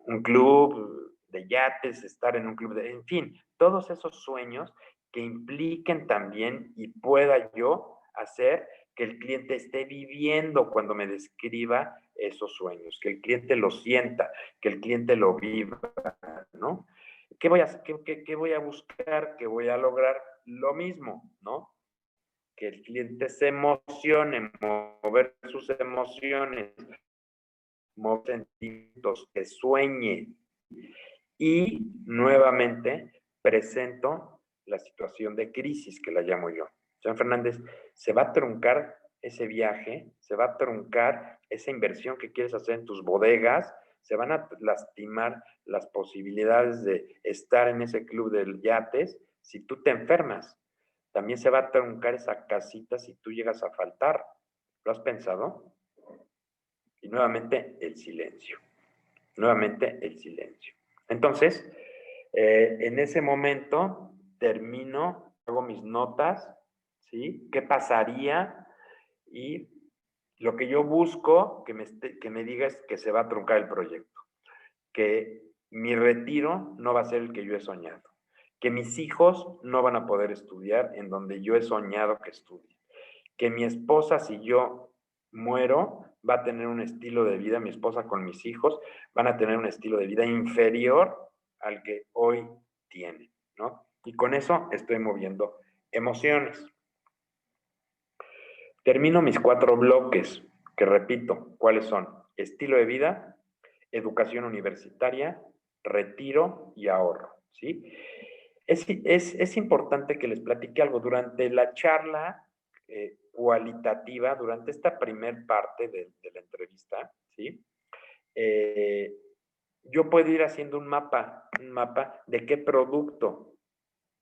un club de yates, estar en un club en fin, todos esos sueños que impliquen también y pueda yo hacer que el cliente esté viviendo cuando me describa esos sueños, que el cliente lo sienta, que el cliente lo viva, ¿no? ¿Qué voy a buscar? ¿Qué voy a lograr? Lo mismo, ¿no? Que el cliente se emocione, mover sus emociones, mover sentimientos, que sueñe. Y nuevamente presento la situación de crisis, que la llamo yo. Señor Fernández, se va a truncar ese viaje, se va a truncar esa inversión que quieres hacer en tus bodegas, se van a lastimar las posibilidades de estar en ese club de yates si tú te enfermas. También se va a truncar esa casita si tú llegas a faltar. ¿Lo has pensado? Y nuevamente el silencio. Nuevamente el silencio. Entonces, En ese momento termino, hago mis notas, ¿sí? ¿Qué pasaría? Y lo que yo busco que me diga es que se va a truncar el proyecto, que mi retiro no va a ser el que yo he soñado, que mis hijos no van a poder estudiar en donde yo he soñado que estudien, que mi esposa, si yo muero, va a tener un estilo de vida, mi esposa con mis hijos van a tener un estilo de vida inferior al que hoy tienen, ¿no? Y con eso estoy moviendo emociones. Termino mis 4 bloques, que repito, ¿cuáles son? Estilo de vida, educación universitaria, retiro y ahorro, ¿sí? Es importante que les platique algo. Durante la charla cualitativa, durante esta primer parte de la entrevista, ¿sí? Yo puedo ir haciendo un mapa de qué producto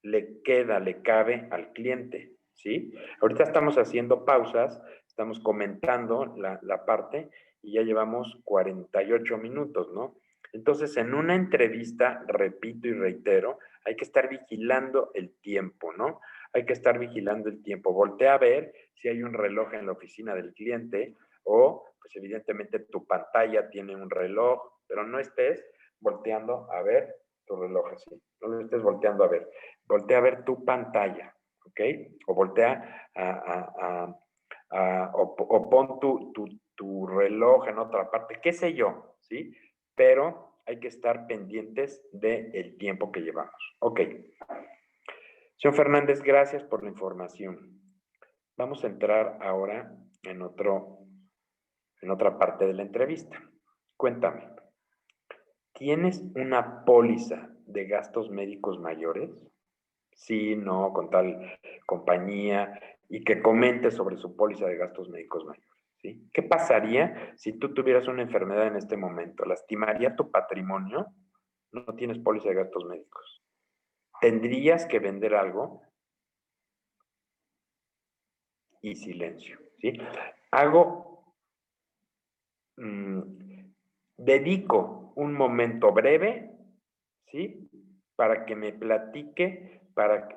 le queda, le cabe al cliente, ¿sí? Ahorita estamos haciendo pausas, estamos comentando la parte y ya llevamos 48 minutos, ¿no? Entonces, en una entrevista, repito y reitero, hay que estar vigilando el tiempo, ¿no? Hay que estar vigilando el tiempo. Voltea a ver si hay un reloj en la oficina del cliente o, pues evidentemente, tu pantalla tiene un reloj, pero no estés volteando a ver tu reloj así. No lo estés volteando a ver. Voltea a ver tu pantalla, ¿ok? O voltea o pon tu reloj en otra parte, qué sé yo, ¿sí? Pero hay que estar pendientes del tiempo que llevamos. Ok. Señor Fernández, gracias por la información. Vamos a entrar ahora en otra parte de la entrevista. Cuéntame, ¿tienes una póliza de gastos médicos mayores? Sí, no, con tal compañía, y que comente sobre su póliza de gastos médicos mayores, ¿sí? ¿Qué pasaría si tú tuvieras una enfermedad en este momento? ¿Lastimaría tu patrimonio? No tienes póliza de gastos médicos. ¿Tendrías que vender algo? Y silencio, ¿sí? Mmm, dedico un momento breve, ¿sí? Para que me platique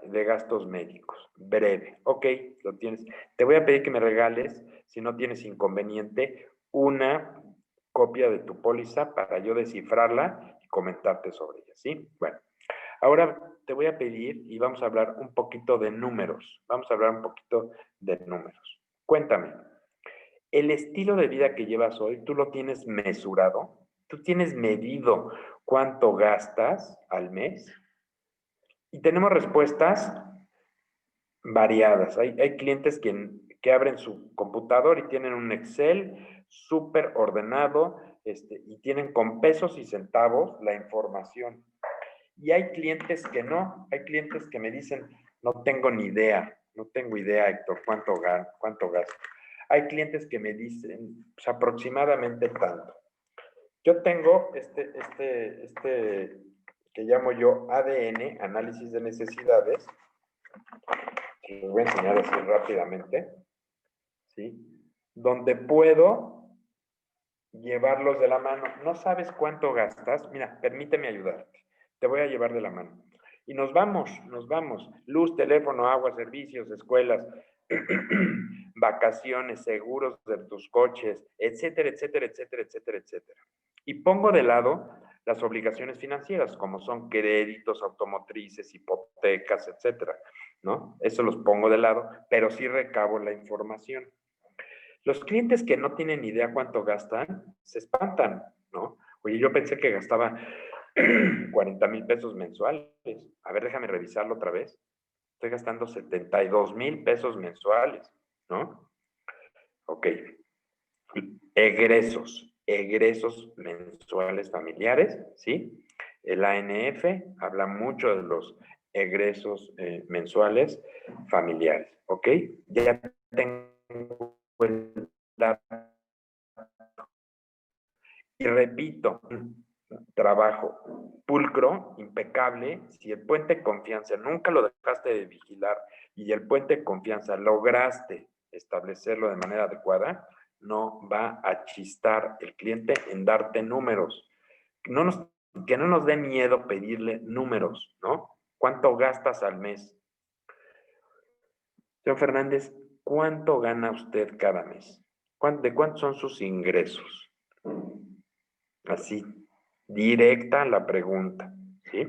de gastos médicos. Breve. Ok, lo tienes. Te voy a pedir que me regales, si no tienes inconveniente, una copia de tu póliza para yo descifrarla y comentarte sobre ella, ¿sí? Bueno, ahora te voy a pedir y vamos a hablar un poquito de números. Vamos a hablar un poquito de números. Cuéntame, ¿el estilo de vida que llevas hoy, tú lo tienes mesurado? ¿Tú tienes medido cuánto gastas al mes? Y tenemos respuestas variadas. Hay clientes que abren su computador y tienen un Excel súper ordenado y tienen con pesos y centavos la información. Y hay clientes que no, hay clientes que me dicen, no tengo ni idea, no tengo idea, Héctor, cuánto gasto. Hay clientes que me dicen, pues aproximadamente tanto. Yo tengo que llamo yo ADN, análisis de necesidades, que les voy a enseñar así rápidamente, ¿sí? Donde puedo llevarlos de la mano. No sabes cuánto gastas, mira, permíteme ayudarte, te voy a llevar de la mano. Y nos vamos, luz, teléfono, agua, servicios, escuelas, vacaciones, seguros de tus coches, etcétera, etcétera, etcétera, etcétera, etcétera. Y pongo de lado las obligaciones financieras, como son créditos automotrices, hipotecas, etcétera, ¿no? Eso los pongo de lado, pero sí recabo la información. Los clientes que no tienen idea cuánto gastan, se espantan, ¿no? Oye, yo pensé que gastaba 40,000 pesos mensuales. A ver, déjame revisarlo otra vez. Estoy gastando 72,000 pesos mensuales, ¿no? Ok. Egresos mensuales familiares, ¿sí? El ANF habla mucho de los egresos mensuales familiares, ¿ok? Ya tengo el dato. Y repito, trabajo pulcro, impecable. Si el puente de confianza nunca lo dejaste de vigilar y el puente de confianza lograste establecerlo de manera adecuada, no va a chistar el cliente en darte números. No nos que no nos dé miedo pedirle números, ¿no? ¿Cuánto gastas al mes? Señor Fernández, ¿cuánto gana usted cada mes? ¿De cuántos son sus ingresos? Así, directa la pregunta, ¿sí?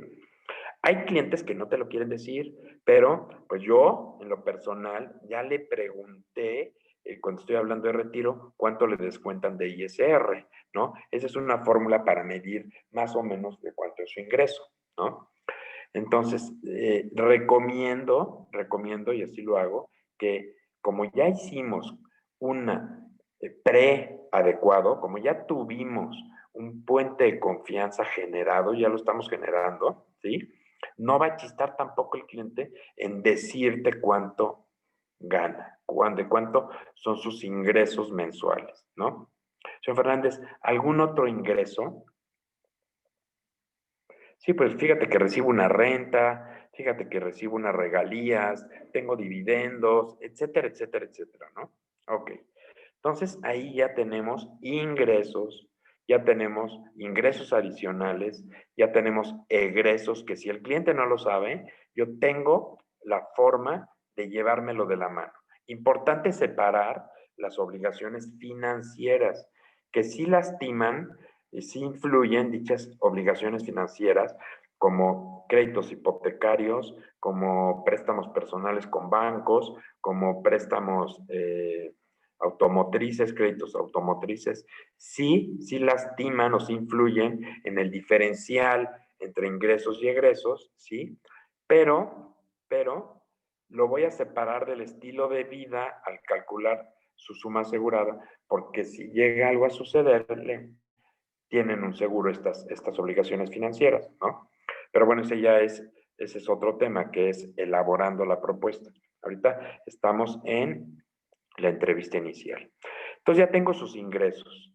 Hay clientes que no te lo quieren decir, pero pues yo, en lo personal, ya le pregunté, cuando estoy hablando de retiro, cuánto le descuentan de ISR, ¿no? Esa es una fórmula para medir más o menos de cuánto es su ingreso, ¿no? Entonces, recomiendo, y así lo hago, que como ya hicimos una pre-adecuado, como ya tuvimos un puente de confianza generado, ya lo estamos generando, ¿sí? No va a chistar tampoco el cliente en decirte cuánto gana, de cuánto son sus ingresos mensuales, ¿no? Señor Fernández, ¿algún otro ingreso? Sí, pues fíjate que recibo una renta, fíjate que recibo unas regalías, tengo dividendos, etcétera, etcétera, etcétera, ¿no? Ok. Entonces ahí ya tenemos ingresos adicionales, ya tenemos egresos que si el cliente no lo sabe, yo tengo la forma de llevármelo de la mano. Importante separar las obligaciones financieras que sí lastiman y sí influyen dichas obligaciones financieras como créditos hipotecarios, como préstamos personales con bancos, como préstamos automotrices, créditos automotrices, sí lastiman o sí influyen en el diferencial entre ingresos y egresos, ¿sí? Pero lo voy a separar del estilo de vida al calcular su suma asegurada, porque si llega algo a sucederle, tienen un seguro estas obligaciones financieras, ¿no? Pero bueno, ese es otro tema, que es elaborando la propuesta. Ahorita estamos en la entrevista inicial. Entonces ya tengo sus ingresos,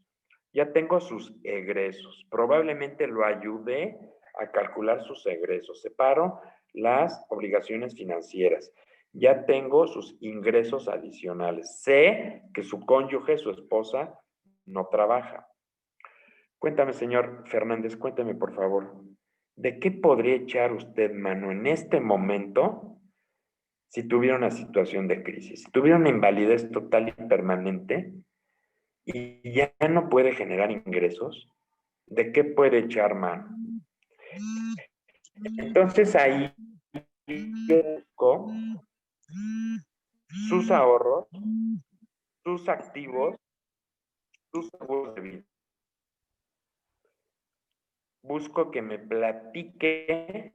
ya tengo sus egresos. Probablemente lo ayudé a calcular sus egresos. Separo las obligaciones financieras. Ya tengo sus ingresos adicionales. Sé que su cónyuge, su esposa, no trabaja. Cuéntame, señor Fernández, cuéntame, por favor, ¿de qué podría echar usted mano en este momento si tuviera una situación de crisis? Si tuviera una invalidez total y permanente y ya no puede generar ingresos, ¿de qué puede echar mano? Entonces ahí yo busco sus ahorros, sus activos, sus seguros de vida. Busco que me platique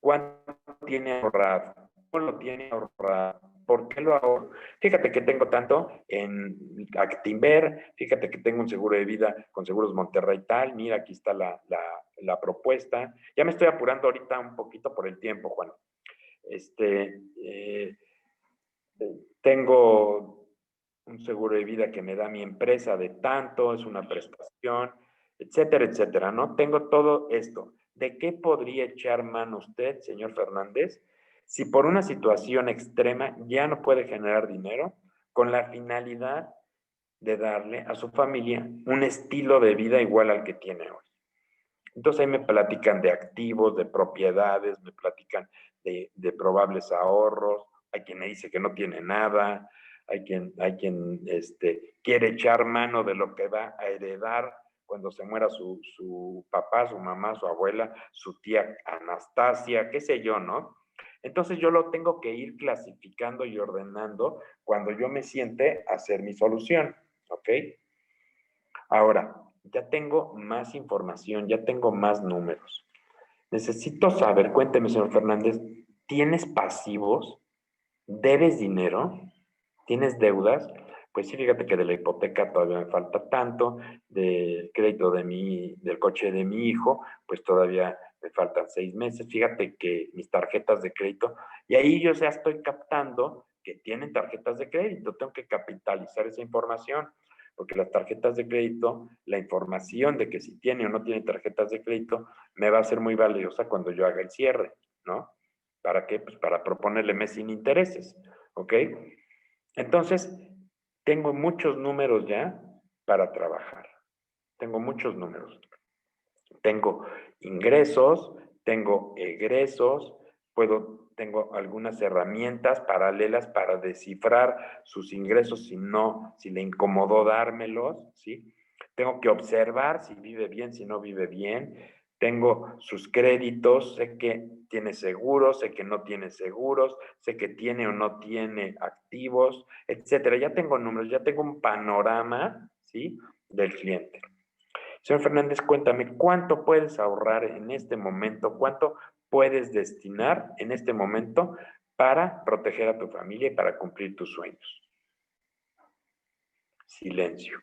cuánto tiene ahorrado, cómo lo tiene ahorrado, por qué lo ahorro. Fíjate que tengo tanto en Actinver, fíjate que tengo un seguro de vida con Seguros Monterrey tal, mira, aquí está la propuesta. Ya me estoy apurando ahorita un poquito por el tiempo, Juan. Tengo un seguro de vida que me da mi empresa de tanto, es una prestación, etcétera, etcétera, ¿no? Tengo todo esto. ¿De qué podría echar mano usted, señor Fernández, si por una situación extrema ya no puede generar dinero con la finalidad de darle a su familia un estilo de vida igual al que tiene hoy? Entonces ahí me platican de activos, de propiedades, me platican de probables ahorros, hay quien me dice que no tiene nada, hay quien quiere echar mano de lo que va a heredar cuando se muera su papá, su mamá, su abuela, su tía Anastasia, qué sé yo, ¿no? Entonces yo lo tengo que ir clasificando y ordenando cuando yo me siente a hacer mi solución, ¿ok? Ahora, ya tengo más información, ya tengo más números. Necesito saber, cuénteme, señor Fernández, ¿tienes pasivos? ¿Debes dinero? ¿Tienes deudas? Pues sí, fíjate que de la hipoteca todavía me falta tanto, del crédito del coche de mi hijo, pues todavía me faltan 6 meses. Fíjate que mis tarjetas de crédito, y ahí yo ya estoy captando que tienen tarjetas de crédito, tengo que capitalizar esa información, porque las tarjetas de crédito, la información de que si tiene o no tiene tarjetas de crédito, me va a ser muy valiosa cuando yo haga el cierre, ¿no? ¿Para qué? Pues para proponerle mes sin intereses, ¿ok? Entonces, tengo muchos números ya para trabajar. Tengo muchos números. Tengo ingresos, tengo egresos, tengo algunas herramientas paralelas para descifrar sus ingresos si le incomodó dármelos, ¿sí? Tengo que observar si vive bien, si no vive bien. Tengo sus créditos, sé que tiene seguros, sé que no tiene seguros, sé que tiene o no tiene activos, etcétera. Ya tengo números, ya tengo un panorama, ¿sí?, del cliente. Señor Fernández, cuéntame, ¿cuánto puedes ahorrar en este momento? ¿Cuánto puedes destinar en este momento para proteger a tu familia y para cumplir tus sueños? Silencio.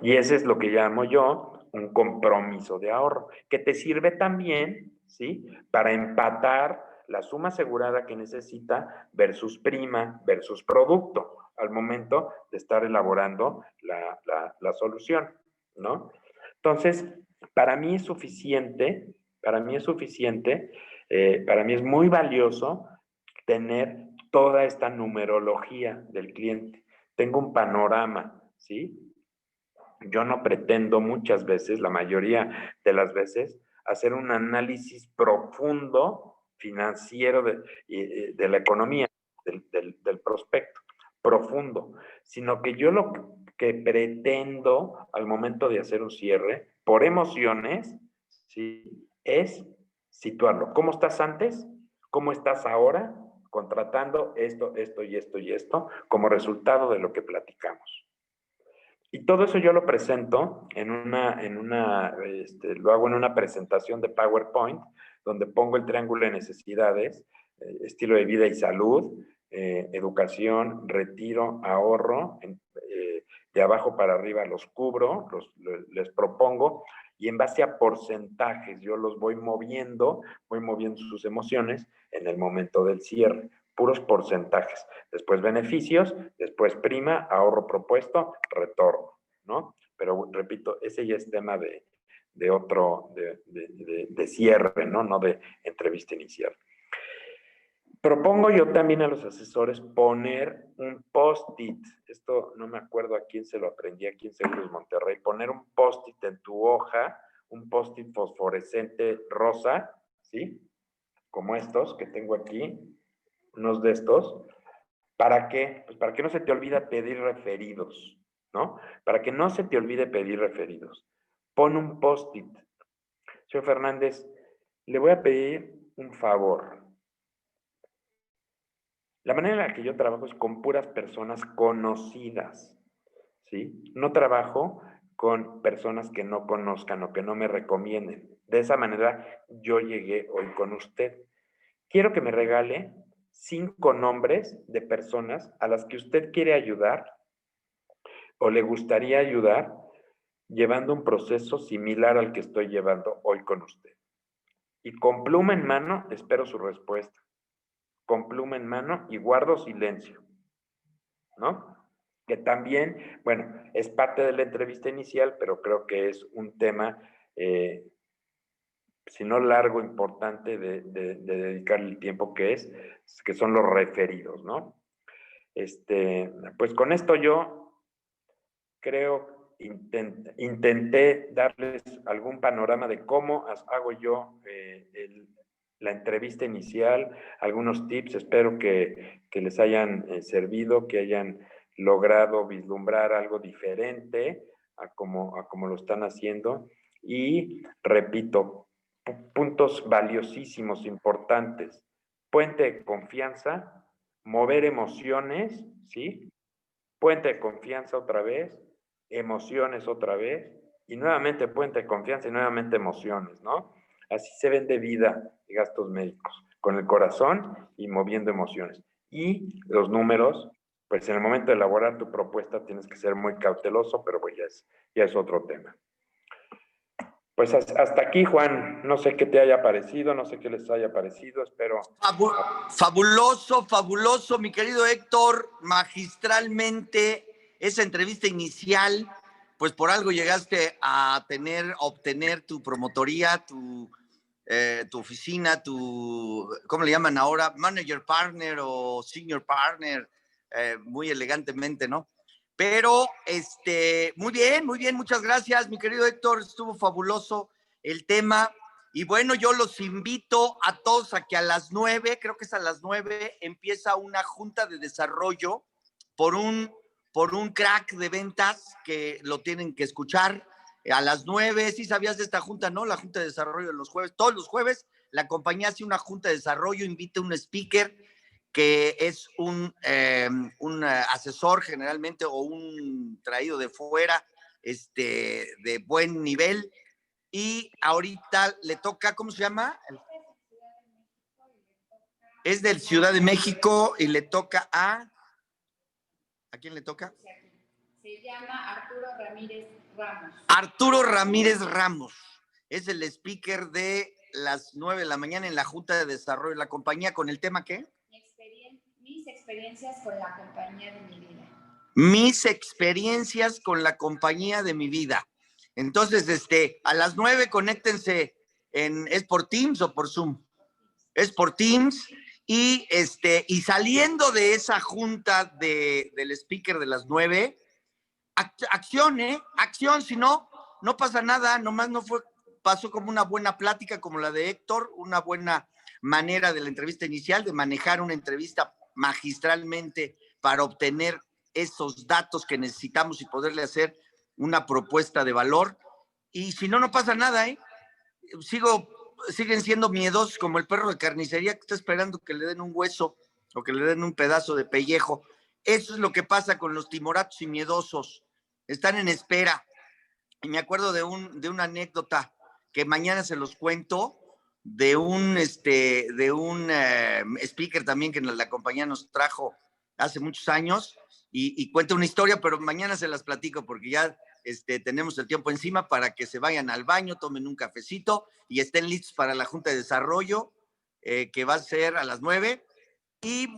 Y ese es lo que llamo yo un compromiso de ahorro, que te sirve también, ¿sí?, para empatar la suma asegurada que necesita versus prima, versus producto, al momento de estar elaborando la solución, ¿no? Entonces, para mí es suficiente, para mí es muy valioso tener toda esta numerología del cliente. Tengo un panorama, ¿sí? Yo no pretendo muchas veces, la mayoría de las veces, hacer un análisis profundo financiero de la economía, del prospecto, profundo, sino que yo lo que pretendo al momento de hacer un cierre, por emociones, ¿sí?, es situarlo. ¿Cómo estás antes? ¿Cómo estás ahora? Contratando esto, esto y esto y esto como resultado de lo que platicamos. Y todo eso yo lo presento lo hago en una presentación de PowerPoint, donde pongo el triángulo de necesidades, estilo de vida y salud, educación, retiro, ahorro, de abajo para arriba los cubro, les propongo, y en base a porcentajes yo los voy moviendo sus emociones en el momento del cierre, puros porcentajes. Después beneficios, después prima, ahorro propuesto, retorno, ¿no? Pero repito, ese ya es tema de cierre, ¿no? No de entrevista inicial. Propongo yo también a los asesores poner un post-it. Esto no me acuerdo a quién se lo aprendí, aquí en Seguros Monterrey. Poner un post-it en tu hoja, un post-it fosforescente rosa, ¿sí?, como estos que tengo aquí, unos de estos. ¿Para qué? Pues para que no se te olvide pedir referidos, ¿no? Para que no se te olvide pedir referidos. Pon un post-it. Señor Fernández, le voy a pedir un favor. La manera en la que yo trabajo es con puras personas conocidas, ¿sí? No trabajo con personas que no conozcan o que no me recomienden. De esa manera yo llegué hoy con usted. Quiero que me regale 5 nombres de personas a las que usted quiere ayudar o le gustaría ayudar llevando un proceso similar al que estoy llevando hoy con usted. Y con pluma en mano espero su respuesta. Con pluma en mano y guardo silencio, ¿no? Que también, bueno, es parte de la entrevista inicial, pero creo que es un tema, si no largo, importante de dedicarle el tiempo que son los referidos, ¿no? Pues con esto yo creo, intenté darles algún panorama de cómo hago yo la entrevista inicial, algunos tips, espero que les hayan servido, que hayan logrado vislumbrar algo diferente a como lo están haciendo. Y repito, puntos valiosísimos, importantes: puente de confianza, mover emociones, ¿sí? Puente de confianza otra vez, emociones otra vez, y nuevamente puente de confianza y nuevamente emociones, ¿no? Así se vende vida y gastos médicos, con el corazón y moviendo emociones. Y los números, pues en el momento de elaborar tu propuesta tienes que ser muy cauteloso, pero pues ya es otro tema. Pues hasta aquí, Juan. No sé qué te haya parecido, no sé qué les haya parecido, espero. Fabuloso, fabuloso, mi querido Héctor, magistralmente esa entrevista inicial, pues por algo llegaste a obtener tu promotoría, tu oficina, ¿cómo le llaman ahora? Manager partner o senior partner, muy elegantemente, ¿no? Pero, muy bien, muchas gracias, mi querido Héctor, estuvo fabuloso el tema. Y bueno, yo los invito a todos a que a las 9, creo que es a las 9, empieza una junta de desarrollo por un crack de ventas que lo tienen que escuchar. A las 9, sí sabías de esta junta, ¿no? La junta de desarrollo de los jueves. Todos los jueves la compañía hace una junta de desarrollo, invita a un speaker que es un asesor generalmente o un traído de fuera, de buen nivel. Y ahorita le toca, ¿cómo se llama? Es del Ciudad de México y le toca ¿a quién le toca? Se llama Arturo Ramírez Ramos. Arturo Ramírez Ramos. Es el speaker de las 9 de la mañana en la Junta de Desarrollo de la compañía con el tema ¿qué? Mis experiencias con la compañía de mi vida. Mis experiencias con la compañía de mi vida. Entonces, a las 9 conéctense ¿es por Teams o por Zoom? Es por Teams. Y saliendo de esa junta del speaker de las 9, acción, acción, si no, no pasa nada, nomás pasó como una buena plática como la de Héctor, una buena manera de la entrevista inicial, de manejar una entrevista magistralmente para obtener esos datos que necesitamos y poderle hacer una propuesta de valor. Y si no, no pasa nada, siguen siendo miedosos como el perro de carnicería que está esperando que le den un hueso o que le den un pedazo de pellejo. Eso es lo que pasa con los timoratos y miedosos. Están en espera. Y me acuerdo de una anécdota que mañana se los cuento, de un speaker también que la compañía nos trajo hace muchos años y cuenta una historia, pero mañana se las platico porque ya tenemos el tiempo encima para que se vayan al baño, tomen un cafecito y estén listos para la Junta de Desarrollo que va a ser a las 9. Y